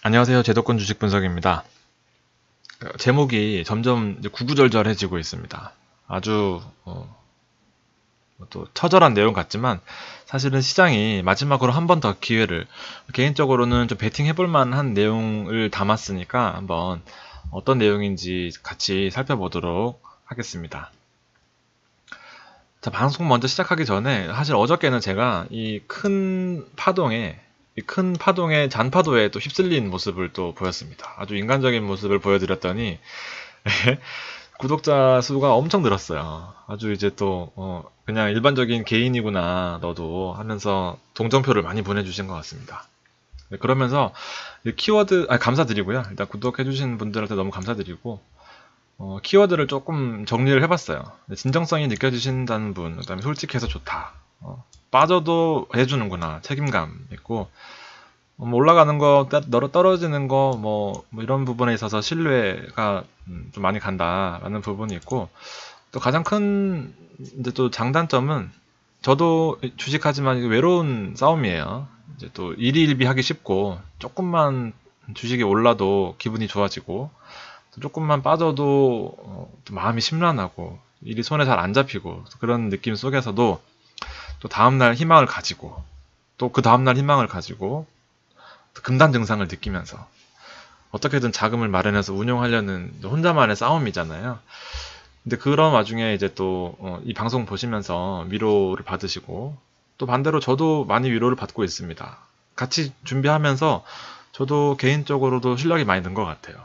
안녕하세요. 제도권 주식 분석입니다. 제목이 점점 이제 구구절절해지고 있습니다. 아주 또 처절한 내용 같지만 사실은 시장이 마지막으로 한 번 더 기회를, 개인적으로는 좀 베팅해볼 만한 내용을 담았으니까 한번 어떤 내용인지 같이 살펴보도록 하겠습니다. 자, 방송 먼저 시작하기 전에 사실 어저께는 제가 이 큰 파동의 잔파도에 또 휩쓸린 모습을 또 보였습니다. 아주 인간적인 모습을 보여드렸더니 구독자 수가 엄청 늘었어요. 아주 이제 또 그냥 일반적인 개인이구나 너도 하면서 동정표를 많이 보내주신 것 같습니다. 네, 그러면서 키워드 감사드리고요. 일단 구독해주신 분들한테 너무 감사드리고 키워드를 조금 정리를 해봤어요. 진정성이 느껴지신다는 분, 그다음에 솔직해서 좋다. 빠져도 해주는구나. 책임감 있고 올라가는 거, 떨어지는 거, 뭐 이런 부분에 있어서 신뢰가 좀 많이 간다라는 부분이 있고, 또 가장 큰 이제 또 장단점은 저도 주식하지만 이게 외로운 싸움이에요. 이제 또 일희일비하기 쉽고 조금만 주식이 올라도 기분이 좋아지고 또 조금만 빠져도 또 마음이 심란하고 일이 손에 잘 안 잡히고 그런 느낌 속에서도 또 다음날 희망을 가지고 또 그 다음날 희망을 가지고 금단 증상을 느끼면서 어떻게든 자금을 마련해서 운용하려는 혼자만의 싸움이잖아요. 근데 그런 와중에 이제 또 이 방송 보시면서 위로를 받으시고 또 반대로 저도 많이 위로를 받고 있습니다. 같이 준비하면서 저도 개인적으로도 실력이 많이 는 것 같아요.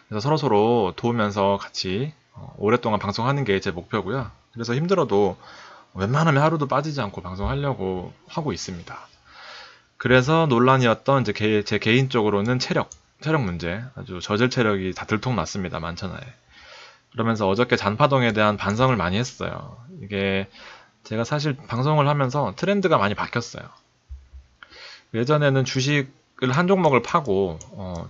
그래서 서로서로 도우면서 같이 오랫동안 방송하는 게 제 목표고요. 그래서 힘들어도 웬만하면 하루도 빠지지 않고 방송하려고 하고 있습니다. 그래서 논란이었던 이제 제 개인적으로는 체력 문제, 아주 저질 체력이 다 들통났습니다. 만천하에. 그러면서 어저께 잔파동에 대한 반성을 많이 했어요. 이게 제가 사실 방송을 하면서 트렌드가 많이 바뀌었어요. 예전에는 주식을 한 종목을 파고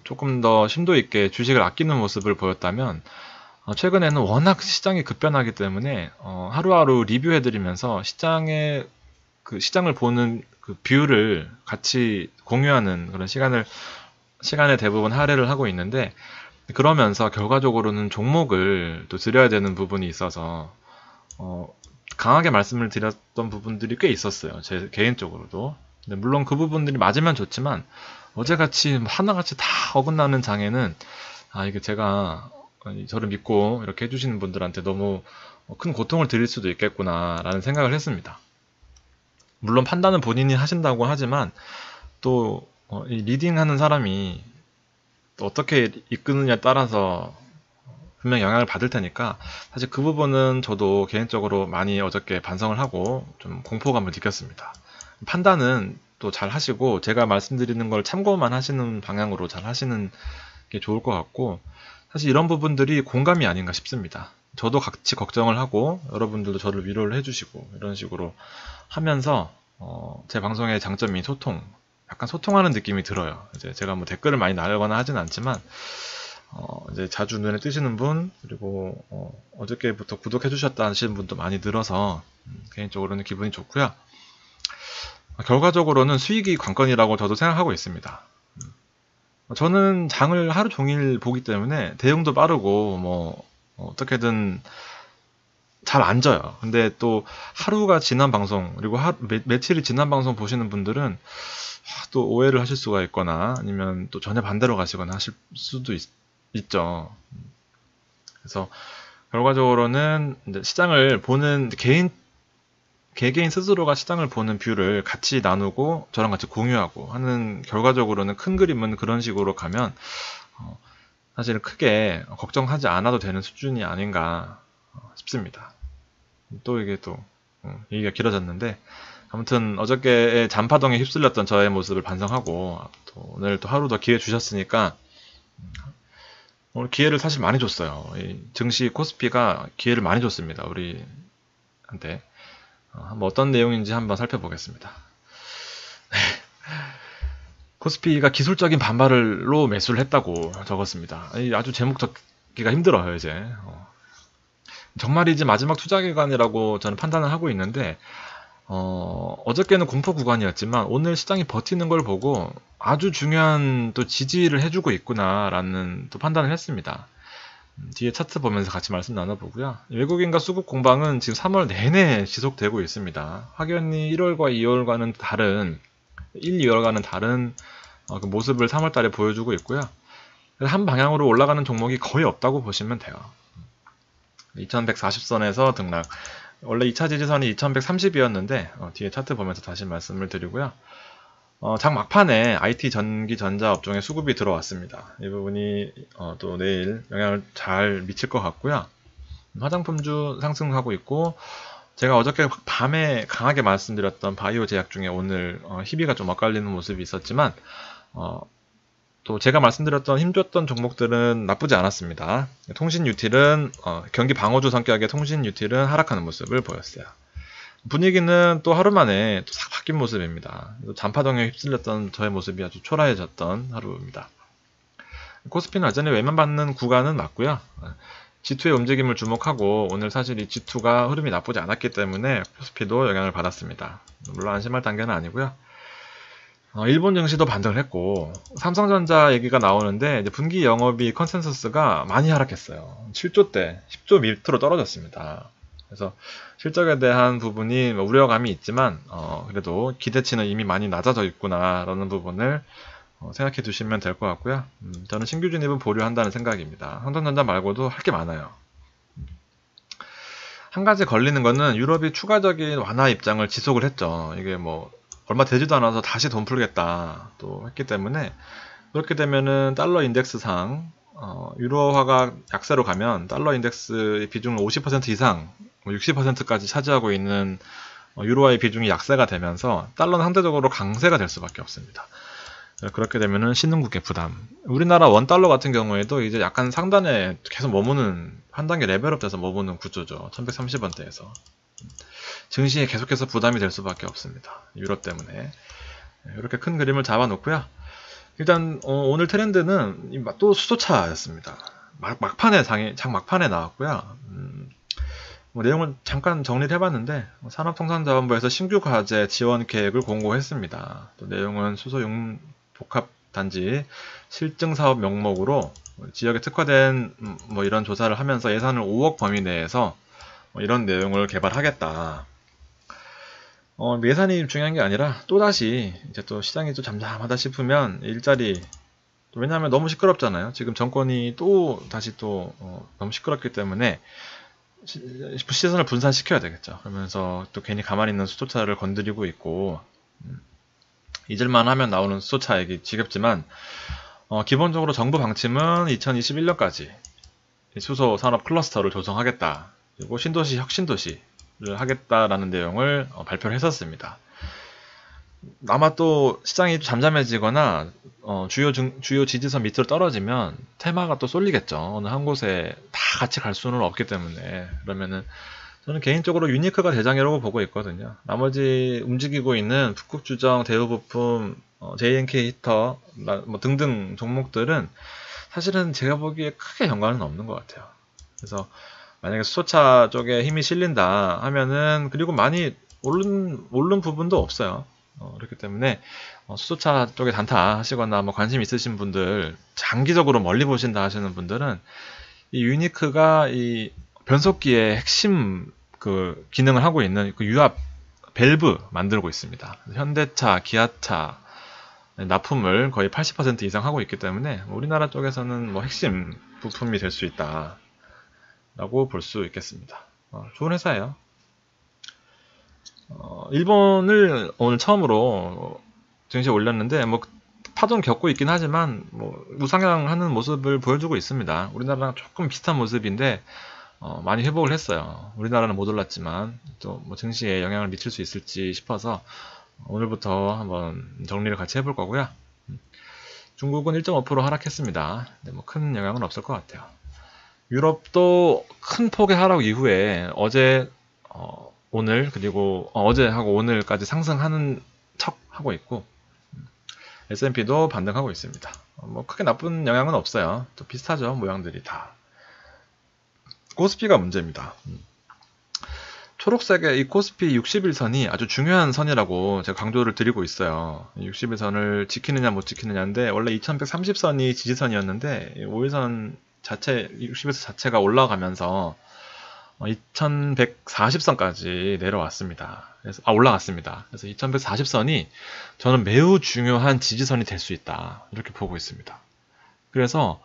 조금 더 심도 있게 주식을 아끼는 모습을 보였다면 최근에는 워낙 시장이 급변하기 때문에 하루하루 리뷰해드리면서 시장을 보는 그 뷰를 같이 공유하는 그런 시간에 대부분 할애를 하고 있는데, 그러면서 결과적으로는 종목을 또 드려야 되는 부분이 있어서 강하게 말씀을 드렸던 부분들이 꽤 있었어요. 제 개인적으로도. 근데 물론 그 부분들이 맞으면 좋지만 어제같이 하나같이 다 어긋나는 장에는 이게 제가 저를 믿고 이렇게 해주시는 분들한테 너무 큰 고통을 드릴 수도 있겠구나라는 생각을 했습니다. 물론 판단은 본인이 하신다고 하지만 또 이 리딩하는 사람이 또 어떻게 이끄느냐에 따라서 분명히 영향을 받을 테니까 사실 그 부분은 저도 개인적으로 많이 어저께 반성을 하고 좀 공포감을 느꼈습니다. 판단은 또 잘 하시고 제가 말씀드리는 걸 참고만 하시는 방향으로 잘 하시는 게 좋을 것 같고, 사실 이런 부분들이 공감이 아닌가 싶습니다. 저도 같이 걱정을 하고 여러분들도 저를 위로를 해주시고 이런 식으로 하면서 제 방송의 장점이 약간 소통하는 느낌이 들어요. 이제 제가 뭐 댓글을 많이 달거나 하진 않지만 이제 자주 눈에 뜨시는 분, 그리고 어저께부터 구독해 주셨다 하시는 분도 많이 늘어서 개인적으로는 기분이 좋고요. 결과적으로는 수익이 관건이라고 저도 생각하고 있습니다. 저는 장을 하루 종일 보기 때문에 대응도 빠르고 뭐 어떻게든 잘 안 져요. 근데 또 하루가 지난 방송, 그리고 며칠이 지난 방송 보시는 분들은 또 오해를 하실 수가 있거나 아니면 또 전혀 반대로 가시거나 하실 수도 있죠. 그래서 결과적으로는 이제 시장을 보는 개개인 스스로가 시장을 보는 뷰를 같이 나누고 저랑 같이 공유하고 하는, 결과적으로는 큰 그림은 그런 식으로 가면 사실은 크게 걱정하지 않아도 되는 수준이 아닌가 싶습니다. 또 이게 또 얘기가 길어졌는데, 아무튼 어저께의 잔파동에 휩쓸렸던 저의 모습을 반성하고 또 오늘 또 하루 더 기회 주셨으니까, 오늘 기회를 사실 많이 줬어요. 이 증시 코스피가 기회를 많이 줬습니다. 우리한테. 한번 어떤 내용인지 한번 살펴보겠습니다. 코스피가 기술적인 반발로 매수를 했다고 적었습니다. 아주 제목 적기가 힘들어요, 이제. 정말이지 마지막 투자 기간이라고 저는 판단을 하고 있는데, 어저께는 공포 구간이었지만 오늘 시장이 버티는 걸 보고 아주 중요한 또 지지를 해주고 있구나라는 또 판단을 했습니다. 뒤에 차트 보면서 같이 말씀 나눠보고요. 외국인과 수급 공방은 지금 3월 내내 지속되고 있습니다. 확연히 1월과 2월과는 다른 1, 2월과는 다른 그 모습을 3월 달에 보여주고 있고요. 한 방향으로 올라가는 종목이 거의 없다고 보시면 돼요. 2140선에서 등락. 원래 2차 지지선이 2130이었는데 뒤에 차트 보면서 다시 말씀을 드리고요. 장 막판에 IT 전기 전자 업종에 수급이 들어왔습니다. 이 부분이 또 내일 영향을 잘 미칠 것 같고요. 화장품주 상승하고 있고, 제가 어저께 밤에 강하게 말씀드렸던 바이오 제약 중에 오늘 희비가 좀 엇갈리는 모습이 있었지만 또 제가 말씀드렸던 힘줬던 종목들은 나쁘지 않았습니다. 통신 유틸은 경기 방어주 성격의 통신 유틸은 하락하는 모습을 보였어요. 분위기는 또 하루 만에 또 싹 바뀐 모습입니다. 잔파동에 휩쓸렸던 저의 모습이 아주 초라해졌던 하루입니다. 코스피는 여전히 외면받는 구간은 맞고요. G2의 움직임을 주목하고, 오늘 사실 이 G2가 흐름이 나쁘지 않았기 때문에 코스피도 영향을 받았습니다. 물론 안심할 단계는 아니고요. 일본 증시도 반등을 했고, 삼성전자 얘기가 나오는데 이제 분기 영업이 컨센서스가 많이 하락했어요. 7조대 10조 밑으로 떨어졌습니다. 그래서 실적에 대한 부분이 우려감이 있지만 그래도 기대치는 이미 많이 낮아져 있구나 라는 부분을 생각해 두시면 될 것 같고요. 저는 신규 진입은 보류한다는 생각입니다. 삼성전자 말고도 할 게 많아요. 한 가지 걸리는 거는 유럽이 추가적인 완화 입장을 지속을 했죠. 이게 뭐 얼마 되지도 않아서 다시 돈 풀겠다 또 했기 때문에, 그렇게 되면은 달러 인덱스상 유로화가 약세로 가면 달러 인덱스의 비중을 50% 이상 60%까지 차지하고 있는 유로화의 비중이 약세가 되면서 달러는 상대적으로 강세가 될 수밖에 없습니다. 그렇게 되면은 신흥국의 부담. 우리나라 원달러 같은 경우에도 이제 약간 상단에 계속 머무는, 한 단계 레벨업 돼서 머무는 구조죠. 1130원대에서. 증시에 계속해서 부담이 될 수밖에 없습니다. 유로 때문에. 이렇게 큰 그림을 잡아놓고요. 일단 오늘 트렌드는 또 수소차였습니다. 막판에 장 막판에 나왔고요. 내용을 잠깐 정리를 해봤는데, 산업통상자원부에서 신규 과제 지원 계획을 공고했습니다. 또 내용은 수소용 복합단지 실증사업 명목으로 지역에 특화된 뭐 이런 조사를 하면서 예산을 5억 범위 내에서 이런 내용을 개발하겠다. 예산이 중요한 게 아니라 또다시 이제 또 시장이 또 잠잠하다 싶으면 일자리, 왜냐하면 너무 시끄럽잖아요. 지금 정권이 또 다시 또 너무 시끄럽기 때문에 시선을 분산시켜야 되겠죠. 그러면서 또 괜히 가만히 있는 수소차를 건드리고 있고, 잊을만 하면 나오는 수소차 얘기 지겹지만 기본적으로 정부 방침은 2021년까지 수소 산업 클러스터를 조성하겠다. 그리고 신도시 혁신도시를 하겠다라는 내용을 발표를 했었습니다. 아마 또 시장이 잠잠해지거나 주요 지지선 밑으로 떨어지면 테마가 또 쏠리겠죠. 어느 한 곳에 다 같이 갈 수는 없기 때문에. 그러면은 저는 개인적으로 유니크가 대장이라고 보고 있거든요. 나머지 움직이고 있는 북극주정, 대우부품, JNK 히터 뭐 등등 종목들은 사실은 제가 보기에 크게 연관은 없는 것 같아요. 그래서 만약에 수소차 쪽에 힘이 실린다 하면은, 그리고 많이 오른 부분도 없어요. 그렇기 때문에 수소차 쪽에 단타 하시거나 뭐 관심 있으신 분들, 장기적으로 멀리 보신다 하시는 분들은 이 유니크가 이 변속기의 핵심 그 기능을 하고 있는 그 유압 밸브 만들고 있습니다. 현대차, 기아차 납품을 거의 80% 이상 하고 있기 때문에 우리나라 쪽에서는 뭐 핵심 부품이 될 수 있다 라고 볼 수 있겠습니다. 좋은 회사예요. 일본을 오늘 처음으로 증시에 올렸는데 뭐 파동 겪고 있긴 하지만 뭐 우상향하는 모습을 보여주고 있습니다. 우리나라랑 조금 비슷한 모습인데 많이 회복을 했어요. 우리나라는 못 올랐지만 또 뭐 증시에 영향을 미칠 수 있을지 싶어서 오늘부터 한번 정리를 같이 해볼 거고요. 중국은 1.5% 하락했습니다. 뭐 큰 영향은 없을 것 같아요. 유럽도 큰 폭의 하락 이후에 어제 오늘 그리고 어제하고 오늘까지 상승하는 척 하고 있고, S&P도 반등하고 있습니다. 뭐 크게 나쁜 영향은 없어요. 또 비슷하죠, 모양들이 다. 코스피가 문제입니다. 초록색의 이 코스피 60일선이 아주 중요한 선이라고 제가 강조를 드리고 있어요. 60일선을 지키느냐 못 지키느냐인데 원래 2130선이 지지선이었는데 5일선 자체 60일선 자체가 올라가면서 2140선까지 내려왔습니다. 그래서 올라갔습니다. 그래서 2140선이 저는 매우 중요한 지지선이 될 수 있다 이렇게 보고 있습니다. 그래서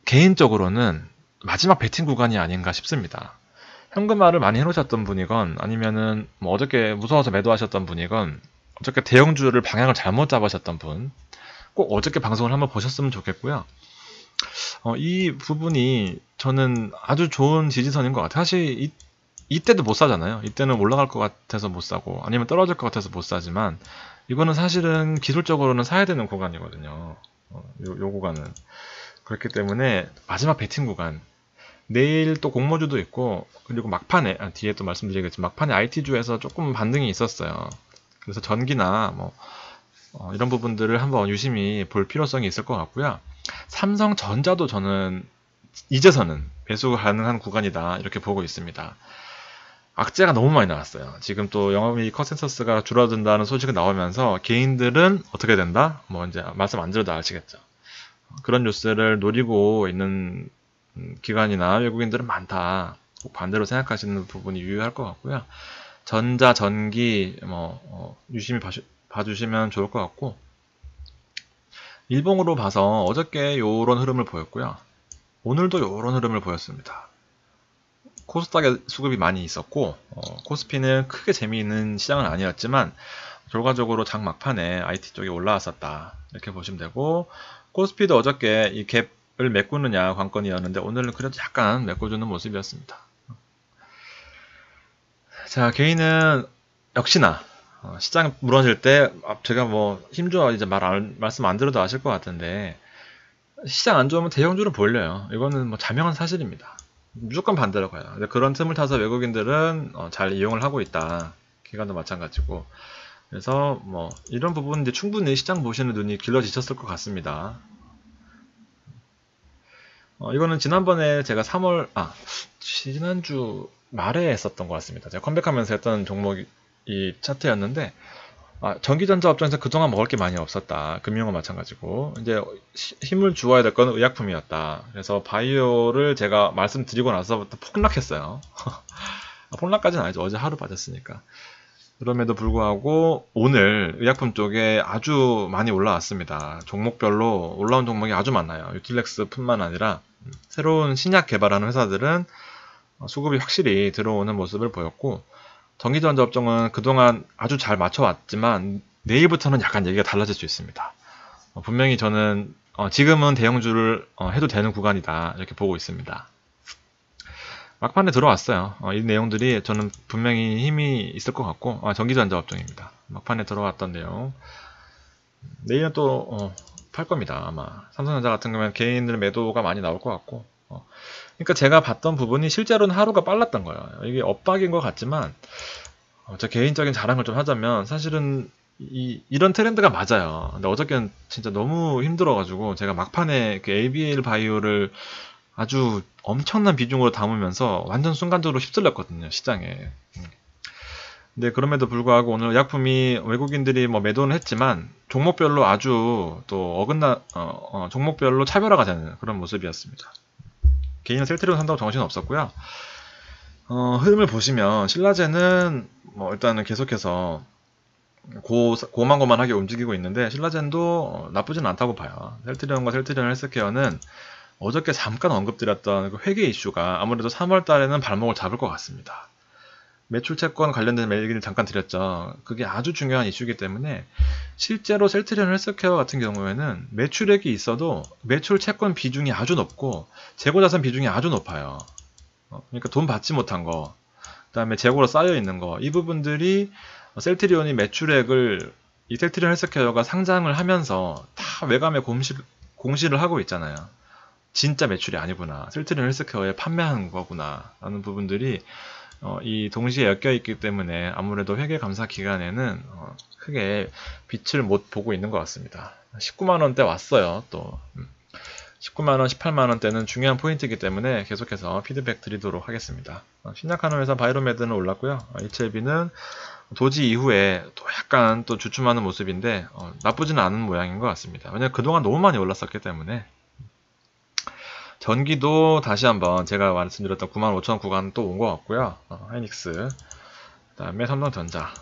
개인적으로는 마지막 배팅 구간이 아닌가 싶습니다. 현금화를 많이 해놓으셨던 분이건 아니면은 뭐 어저께 무서워서 매도하셨던 분이건 어저께 대형주를 방향을 잘못 잡으셨던 분 꼭 어저께 방송을 한번 보셨으면 좋겠고요. 이 부분이 저는 아주 좋은 지지선인 것 같아요. 사실 이때도 못 사잖아요. 이때는 올라갈 것 같아서 못 사고 아니면 떨어질 것 같아서 못 사지만 이거는 사실은 기술적으로는 사야 되는 구간이거든요. 요 구간은 그렇기 때문에 마지막 배팅 구간 내일 또 공모주도 있고 그리고 막판에 뒤에 또 말씀드리겠지만 막판에 IT주에서 조금 반등이 있었어요. 그래서 전기나 뭐 이런 부분들을 한번 유심히 볼 필요성이 있을 것 같고요. 삼성전자도 저는 이제서는 배수 가능한 구간이다 이렇게 보고 있습니다. 악재가 너무 많이 나왔어요. 지금 또 영업이익 컨센서스가 줄어든다는 소식이 나오면서 개인들은 어떻게 된다? 뭐 이제 말씀 안 드려도 아시겠죠. 그런 뉴스를 노리고 있는 기관이나 외국인들은 많다. 꼭 반대로 생각하시는 부분이 유효할 것 같고요. 전자, 전기 유심히 봐주시면 좋을 것 같고 일봉으로 봐서 어저께 요런 흐름을 보였고요. 오늘도 요런 흐름을 보였습니다. 코스닥에 수급이 많이 있었고 코스피는 크게 재미있는 시장은 아니었지만 결과적으로 장 막판에 IT 쪽이 올라왔었다 이렇게 보시면 되고 코스피도 어저께 이 갭을 메꾸느냐 관건이었는데 오늘은 그래도 약간 메꿔주는 모습이었습니다. 자, 개인은 역시나 시장 무너질 때 제가 뭐 힘주어 이제 말씀 안 드려도 아실 것 같은데 시장 안 좋으면 대형주로 몰려요. 이거는 뭐 자명한 사실입니다. 무조건 반대로 가요. 근데 그런 틈을 타서 외국인들은 잘 이용을 하고 있다. 기관도 마찬가지고. 그래서 뭐 이런 부분은 이제 충분히 시장 보시는 눈이 길러지셨을 것 같습니다. 이거는 지난번에 제가 지난주 말에 했었던 것 같습니다. 제가 컴백하면서 했던 종목이 차트였는데 전기전자 업종에서 그동안 먹을 게 많이 없었다. 금융과 마찬가지고 이제 힘을 주어야 될 건 의약품이었다. 그래서 바이오를 제가 말씀드리고 나서부터 폭락했어요. 폭락까지는 아니죠. 어제 하루 빠졌으니까. 그럼에도 불구하고 오늘 의약품 쪽에 아주 많이 올라왔습니다. 종목별로 올라온 종목이 아주 많아요. 유틸렉스뿐만 아니라 새로운 신약 개발하는 회사들은 수급이 확실히 들어오는 모습을 보였고 전기전자 업종은 그동안 아주 잘 맞춰왔지만 내일부터는 약간 얘기가 달라질 수 있습니다. 분명히 저는 지금은 대형주를 해도 되는 구간이다 이렇게 보고 있습니다. 막판에 들어왔어요. 이 내용들이 저는 분명히 힘이 있을 것 같고 전기전자 업종입니다. 막판에 들어왔던 내용 내일은 또 팔 겁니다. 아마 삼성전자 같은 경우는 개인들 매도가 많이 나올 것 같고 그러니까 제가 봤던 부분이 실제로는 하루가 빨랐던 거예요. 이게 엇박인 것 같지만 제 개인적인 자랑을 좀 하자면 사실은 이런 트렌드가 맞아요. 근데 어저께는 진짜 너무 힘들어가지고 제가 막판에 그 ABL 바이오를 아주 엄청난 비중으로 담으면서 완전 순간적으로 휩쓸렸거든요. 시장에. 근데 그럼에도 불구하고 오늘 의약품이 외국인들이 뭐 매도는 했지만 종목별로 아주 또 종목별로 차별화가 되는 그런 모습이었습니다. 개인은 셀트리온 산다고 정신 없었고요. 흐름을 보시면 신라젠은 뭐 일단은 계속해서 고만고만하게 움직이고 있는데 신라젠도 나쁘진 않다고 봐요. 셀트리온과 셀트리온 헬스케어는 어저께 잠깐 언급드렸던 그 회계 이슈가 아무래도 3월 달에는 발목을 잡을 것 같습니다. 매출 채권 관련된 얘기를 잠깐 드렸죠. 그게 아주 중요한 이슈이기 때문에 실제로 셀트리온 헬스케어 같은 경우에는 매출액이 있어도 매출 채권 비중이 아주 높고 재고자산 비중이 아주 높아요. 그러니까 돈 받지 못한 거, 그 다음에 재고로 쌓여 있는 거, 이 부분들이 셀트리온이 매출액을 이 셀트리온 헬스케어가 상장을 하면서 다 외감에 공시를 하고 있잖아요. 진짜 매출이 아니구나. 셀트리온 헬스케어에 판매하는 거구나. 라는 부분들이 이 동시에 엮여 있기 때문에 아무래도 회계 감사 기간에는 크게 빛을 못 보고 있는 것 같습니다. 19만원대 왔어요. 또 19만원, 18만원대는 중요한 포인트이기 때문에 계속해서 피드백 드리도록 하겠습니다. 신약한 회사 바이로메드는 올랐고요. HLB는 도지 이후에 또 약간 또 주춤하는 모습인데 나쁘지는 않은 모양인 것 같습니다. 왜냐면 그동안 너무 많이 올랐었기 때문에. 전기도 다시 한번 제가 말씀드렸던 95,000원 구간 또 온 것 같고요. 하이닉스, 그 다음에 삼성전자,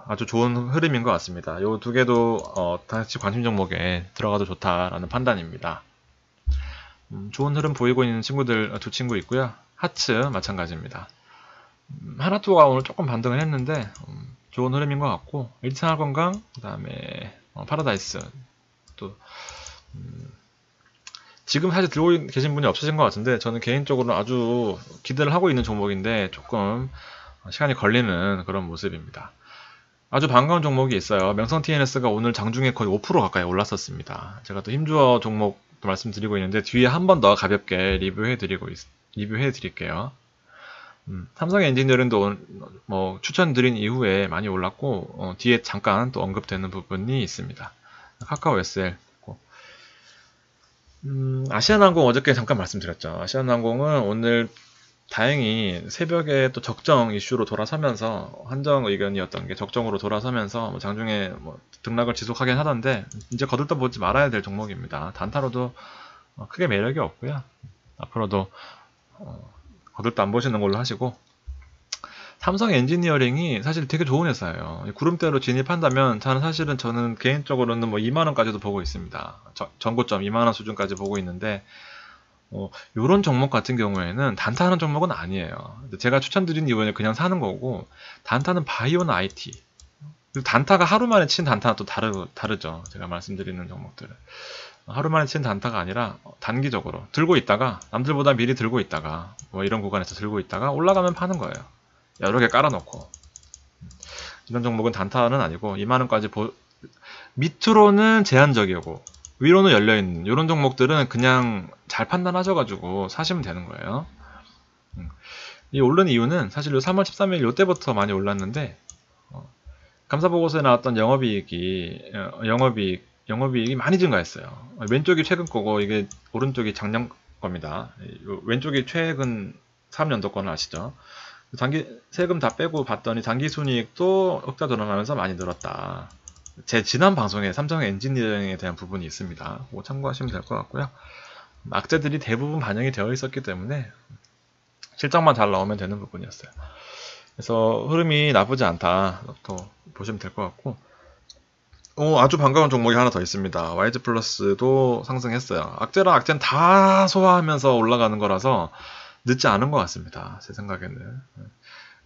아주 좋은 흐름인 것 같습니다. 이 두 개도 다시 관심 종목에 들어가도 좋다라는 판단입니다. 좋은 흐름 보이고 있는 친구들 두 친구 있고요. 하츠 마찬가지입니다. 하나투가 오늘 조금 반등을 했는데 좋은 흐름인 것 같고, 일산화건강, 그 다음에 파라다이스 또 지금 사실 들고 계신 분이 없으신 것 같은데, 저는 개인적으로 아주 기대를 하고 있는 종목인데 조금 시간이 걸리는 그런 모습입니다. 아주 반가운 종목이 있어요. 명성 TNS가 오늘 장중에 거의 5% 가까이 올랐었습니다. 제가 또 힘주어 종목 말씀드리고 있는데 뒤에 한 번 더 가볍게 리뷰해 드릴게요. 삼성 엔지니어링도 뭐 추천드린 이후에 많이 올랐고, 뒤에 잠깐 또 언급되는 부분이 있습니다. 카카오 SL, 아시아나항공 어저께 잠깐 말씀드렸죠. 아시아나항공은 오늘 다행히 새벽에 또 적정 이슈로 돌아서면서, 한정 의견이었던 게 적정으로 돌아서면서 장중에 등락을 지속하긴 하던데, 이제 거들떠 보지 말아야 될 종목입니다. 단타로도 크게 매력이 없고요. 앞으로도 거들떠 안 보시는 걸로 하시고, 삼성 엔지니어링이 사실 되게 좋은 회사예요. 구름대로 진입한다면 저는 개인적으로는 2만원까지도 보고 있습니다. 전고점 2만원 수준까지 보고 있는데, 요런 종목 같은 경우에는 단타하는 종목은 아니에요. 제가 추천드린 이유는 그냥 사는 거고, 단타는 바이오나 IT. 단타가 하루 만에 친 단타는 또 다르죠. 제가 말씀드리는 종목들은. 하루 만에 친 단타가 아니라 단기적으로 들고 있다가, 남들보다 미리 들고 있다가, 이런 구간에서 들고 있다가 올라가면 파는 거예요. 여러 개 깔아놓고. 이런 종목은 단타는 아니고 2만원까지 밑으로는 제한적이고 위로는 열려있는 이런 종목들은 그냥 잘 판단하셔가지고 사시면 되는 거예요. 이 오른 이유는 사실 3월 13일 이때부터 많이 올랐는데, 감사보고서에 나왔던 영업이익이 많이 증가했어요. 왼쪽이 최근 거고 이게 오른쪽이 작년 겁니다. 왼쪽이 최근 3년도 거는 아시죠? 세금 다 빼고 봤더니 당기순이익도 흑자 드러나면서 많이 늘었다. 제 지난 방송에 삼성 엔지니어링에 대한 부분이 있습니다. 그거 참고하시면 될 것 같고요. 악재들이 대부분 반영이 되어 있었기 때문에 실적만 잘 나오면 되는 부분이었어요. 그래서 흐름이 나쁘지 않다, 또 보시면 될 것 같고, 아주 반가운 종목이 하나 더 있습니다. YG 플러스도 상승했어요. 악재는 다 소화하면서 올라가는 거라서 늦지 않은 것 같습니다. 제 생각에는.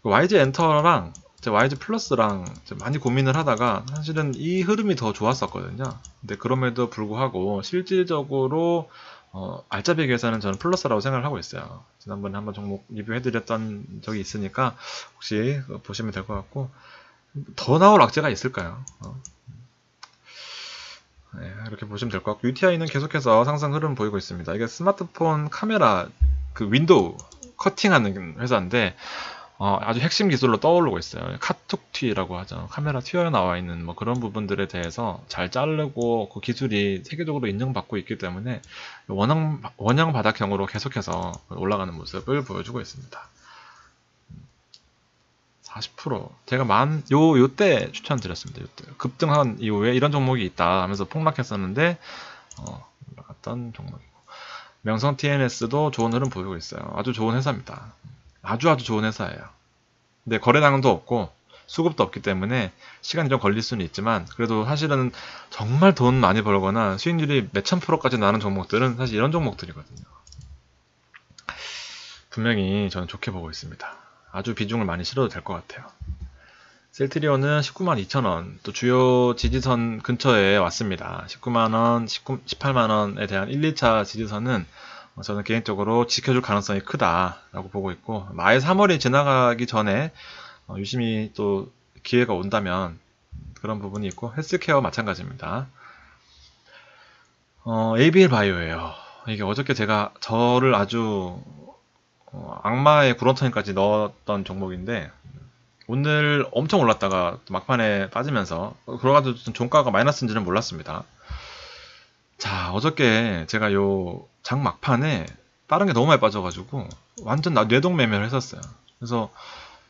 YG 엔터랑 YG 플러스랑 많이 고민을 하다가 사실은 이 흐름이 더 좋았었거든요. 근데 그럼에도 불구하고 실질적으로 알짜배기 위해서는 저는 플러스라고 생각을 하고 있어요. 지난번에 한번 종목 리뷰해드렸던 적이 있으니까 혹시 보시면 될 것 같고, 더 나올 악재가 있을까요? 네, 이렇게 보시면 될 것 같고, UTI는 계속해서 상승 흐름 보이고 있습니다. 이게 스마트폰 카메라 윈도우 커팅하는 회사인데, 아주 핵심 기술로 떠오르고 있어요. 카툭튀라고 하죠. 카메라 튀어나와 있는 그런 부분들에 대해서 잘 자르고 그 기술이 세계적으로 인정받고 있기 때문에 원형 바닥형으로 계속해서 올라가는 모습을 보여주고 있습니다. 40% 제가 요때 추천드렸습니다. 요때 급등한 이후에 이런 종목이 있다 하면서 폭락했었는데 올라갔던 종목이고, 명성 TNS도 좋은 흐름 보이고 있어요. 아주 좋은 회사입니다. 아주 좋은 회사예요. 근데 거래량도 없고 수급도 없기 때문에 시간이 좀 걸릴 수는 있지만, 그래도 사실은 정말 돈 많이 벌거나 수익률이 몇천 %까지 나는 종목들은 사실 이런 종목들이거든요. 분명히 저는 좋게 보고 있습니다. 아주 비중을 많이 실어도 될 것 같아요. 셀트리온은 192,000원, 또 주요 지지선 근처에 왔습니다. 19만원, 18만원에 대한 1, 2차 지지선은 저는 개인적으로 지켜줄 가능성이 크다라고 보고 있고, 아예 3월이 지나가기 전에 유심히 또 기회가 온다면 그런 부분이 있고, 헬스케어 마찬가지입니다. ABL 바이오예요. 이게 어저께 제가 저를 아주 악마의 구렁텅이까지 넣었던 종목인데, 오늘 엄청 올랐다가 막판에 빠지면서, 그러가지고 종가가 마이너스인지는 몰랐습니다. 자, 어저께 제가 요 장 막판에 다른 게 너무 많이 빠져가지고 완전 뇌동매매를 했었어요. 그래서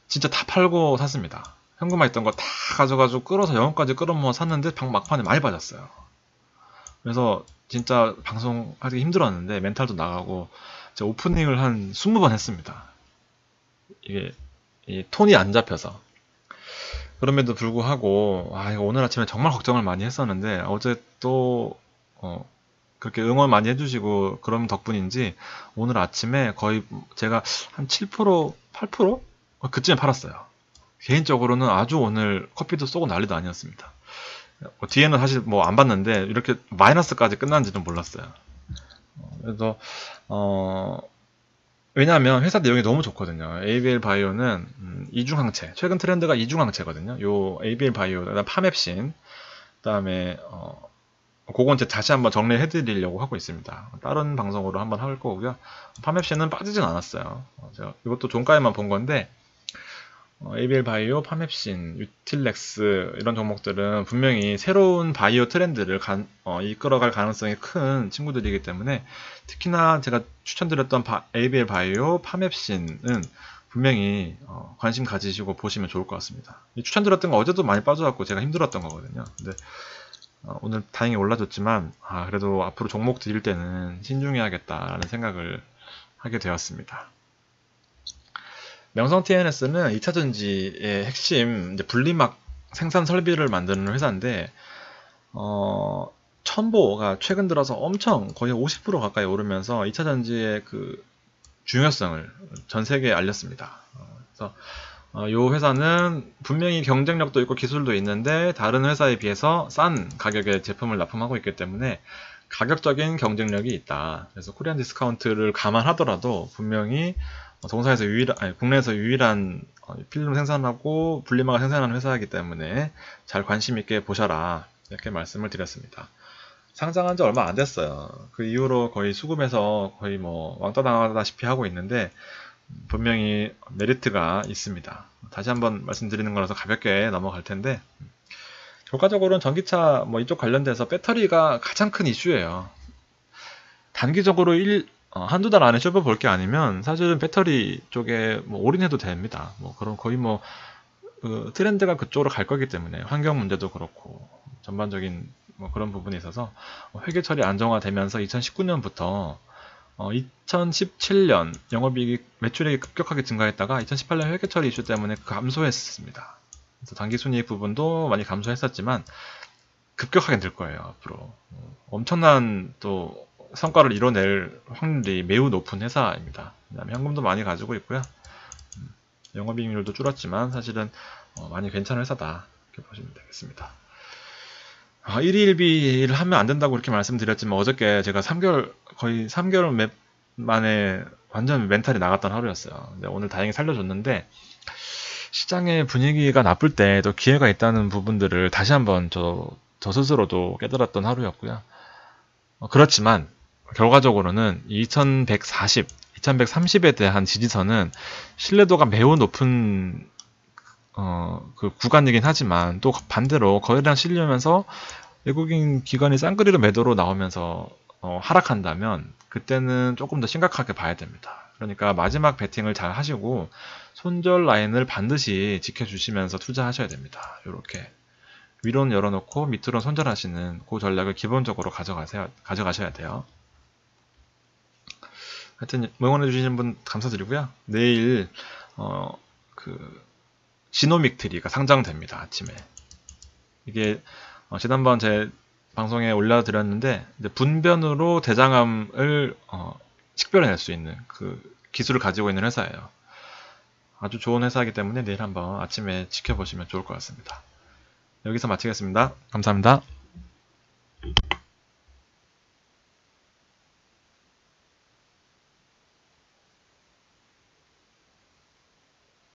진짜 다 팔고 샀습니다. 현금화 있던 거 다 가져가지고 끌어서 영어까지 끌어모아 샀는데 막판에 많이 빠졌어요. 그래서 진짜 방송하기 힘들었는데 멘탈도 나가고 제가 오프닝을 한 20번 했습니다. 이게 이 톤이 안 잡혀서. 그럼에도 불구하고 이거 오늘 아침에 정말 걱정을 많이 했었는데 어제 또 그렇게 응원 많이 해주시고 그런 덕분인지 오늘 아침에 거의 제가 한 7%, 8%? 그쯤에 팔았어요. 개인적으로는 아주 오늘 커피도 쏘고 난리도 아니었습니다. 뒤에는 사실 뭐 안 봤는데 이렇게 마이너스까지 끝났는지는 몰랐어요. 그래서 왜냐하면 회사 내용이 너무 좋거든요. ABL 바이오는 이중항체, 최근 트렌드가 이중항체거든요. 요 ABL 바이오, 그다음 파맵신, 그다음에 그건 이제 다시 한번 정리해드리려고 하고 있습니다. 다른 방송으로 한번 할 거고요. 파맵신은 빠지진 않았어요. 제가 이것도 종가에만 본 건데 ABL 바이오, 파맵신, 유틸렉스 이런 종목들은 분명히 새로운 바이오 트렌드를 이끌어갈 가능성이 큰 친구들이기 때문에 특히나 제가 추천드렸던 ABL 바이오, 파맵신은 분명히 관심 가지시고 보시면 좋을 것 같습니다. 추천드렸던 거 어제도 많이 빠져갖고 제가 힘들었던 거거든요. 근데 오늘 다행히 올라줬지만 그래도 앞으로 종목 드릴 때는 신중해야겠다라는 생각을 하게 되었습니다. 명성 TNS는 2차전지의 핵심 분리막 생산 설비를 만드는 회사인데 첨보가 최근 들어서 엄청 거의 50% 가까이 오르면서 2차전지의 그 중요성을 전 세계에 알렸습니다. 그래서 이 회사는 분명히 경쟁력도 있고 기술도 있는데 다른 회사에 비해서 싼 가격에 제품을 납품하고 있기 때문에 가격적인 경쟁력이 있다. 그래서 코리안 디스카운트를 감안하더라도 분명히 동사에서 국내에서 유일한 필름 생산하고 분리막을 생산하는 회사이기 때문에 잘 관심 있게 보셔라 이렇게 말씀을 드렸습니다. 상장한 지 얼마 안 됐어요. 그 이후로 거의 수급에서 거의 뭐 왕따 당하다시피 하고 있는데 분명히 메리트가 있습니다. 다시 한번 말씀드리는 거라서 가볍게 넘어갈 텐데 결과적으로는 전기차 뭐 이쪽 관련돼서 배터리가 가장 큰 이슈예요. 단기적으로 한두 달 안에 쇼부 볼 게 아니면 사실은 배터리 쪽에 뭐 올인해도 됩니다. 뭐 그런 거의 뭐 트렌드가 그쪽으로 갈 거기 때문에 환경 문제도 그렇고 전반적인 뭐 그런 부분에 있어서 회계 처리 안정화되면서 2019년부터 2017년 영업이익 매출액이 급격하게 증가했다가 2018년 회계처리 이슈 때문에 감소했습니다. 그래서 당기순이익 부분도 많이 감소했었지만 급격하게 늘 거예요. 앞으로 엄청난 또 성과를 이뤄낼 확률이 매우 높은 회사입니다. 그다음에 현금도 많이 가지고 있고요. 영업이익률도 줄었지만 사실은 많이 괜찮은 회사다 이렇게 보시면 되겠습니다. 1위 1비를 하면 안 된다고 이렇게 말씀드렸지만 어저께 제가 거의 3개월 만에 완전 멘탈이 나갔던 하루였어요. 근데 오늘 다행히 살려줬는데 시장의 분위기가 나쁠 때 또 기회가 있다는 부분들을 다시 한번 저 스스로도 깨달았던 하루였고요. 그렇지만 결과적으로는 2140, 2130에 대한 지지선은 신뢰도가 매우 높은 그 구간이긴 하지만 또 반대로 거래량 실리면서 외국인 기관이 쌍끌이로 매도로 나오면서 하락한다면 그때는 조금 더 심각하게 봐야 됩니다. 그러니까 마지막 베팅을 잘 하시고 손절 라인을 반드시 지켜주시면서 투자하셔야 됩니다. 이렇게 위로는 열어놓고 밑으로는 손절하시는 그 전략을 기본적으로 가져가셔야 돼요. 하여튼 응원해주시는 분 감사드리고요. 내일 지노믹트리가 상장됩니다. 아침에 이게 지난번 제 방송에 올려드렸는데 분변으로 대장암을 식별해낼 수 있는 그 기술을 가지고 있는 회사예요. 아주 좋은 회사이기 때문에 내일 한번 아침에 지켜보시면 좋을 것 같습니다. 여기서 마치겠습니다. 감사합니다.